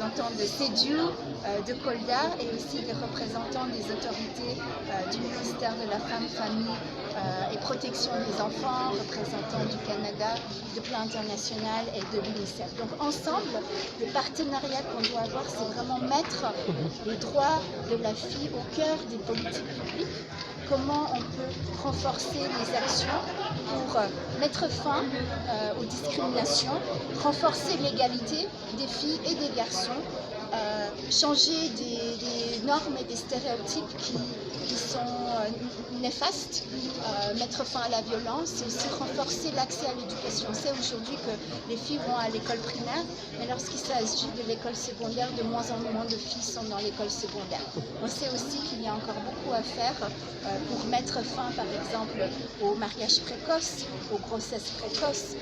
représentants de CEDU, de Kolda et aussi des représentants des autorités du ministère de la Femme, Famille et Protection des enfants, représentants du Canada, de Plan International et de l'UNICEF. Donc ensemble, le partenariat qu'on doit avoir, c'est vraiment mettre les droits de la fille au cœur des politiques publiques. Comment on peut renforcer les actions pour mettre fin aux discriminations, renforcer l'égalité des filles et des garçons, changer des normes et des stéréotypes qui sont néfastes, mettre fin à la violence et aussi renforcer l'accès à l'éducation. On sait aujourd'hui que les filles vont à l'école primaire, mais lorsqu'il s'agit de l'école secondaire, de moins en moins de filles sont dans l'école secondaire. On sait aussi qu'il y a encore beaucoup à faire pour mettre fin, par exemple, au mariage précoce, aux grossesses précoces,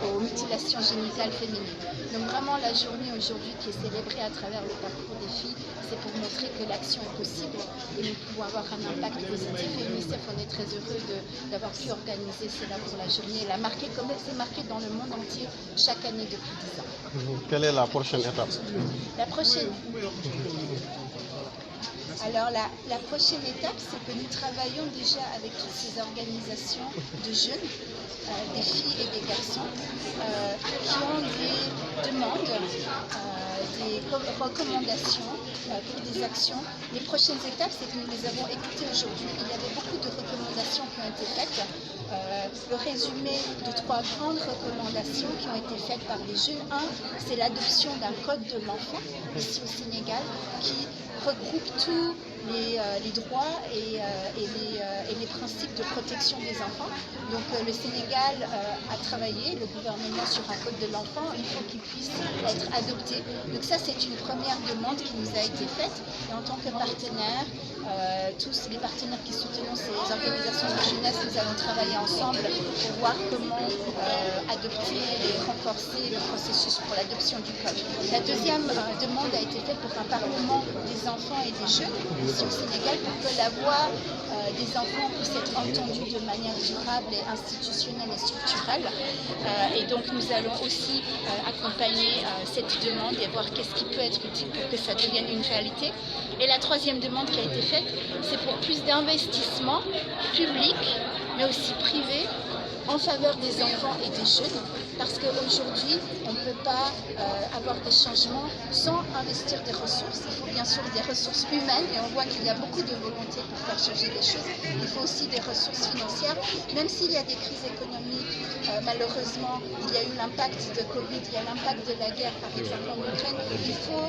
aux mutilations génitales féminines. Donc vraiment, la journée aujourd'hui qui est célébrée à travers le parcours des filles, c'est pour montrer que l'action est possible et nous pouvons avoir un impact positif. Et l'UNICEF, on est très heureux d'avoir pu organiser cela pour la journée et la marquer comme c'est marqué dans le monde entier chaque année depuis 10 ans. Quelle est la prochaine étape? Alors la prochaine étape, c'est que nous travaillons déjà avec toutes ces organisations de jeunes, des filles et des garçons, qui ont des demandes, des recommandations pour des actions. Les prochaines étapes, c'est que nous les avons écoutées aujourd'hui. Il y avait beaucoup de recommandations qui ont été faites. Le résumé de 3 grandes recommandations qui ont été faites par les jeunes. Un, c'est l'adoption d'un code de l'enfant ici au Sénégal qui regroupe tous les droits et les principes de protection des enfants. Donc le Sénégal a travaillé, le gouvernement, sur un code de l'enfant. Il faut qu'il puisse être adopté. Donc ça, c'est une première demande qui nous a été faite. Et en tant que partenaire, tous les partenaires qui soutenons ces organisations de jeunesse, nous allons travailler ensemble pour voir comment adopter et renforcer le processus pour l'adoption du code. La deuxième demande a été faite pour un parlement des enfants et des jeunes ici au Sénégal pour que la voix des enfants puisse être entendue de manière durable et institutionnelle et structurelle. Et donc nous allons aussi accompagner cette demande et voir qu'est-ce qui peut être utile pour que ça devienne une réalité. Et la troisième demande qui a été faite, c'est pour plus d'investissements publics, mais aussi privés, en faveur des enfants et des jeunes, parce qu'aujourd'hui, on ne peut pas avoir des changements sans investir des ressources. Il faut bien sûr des ressources humaines, et on voit qu'il y a beaucoup de volonté pour faire changer les choses. Il faut aussi des ressources financières, même s'il y a des crises économiques. Malheureusement, il y a eu l'impact de Covid, il y a l'impact de la guerre, par exemple en Ukraine. Il faut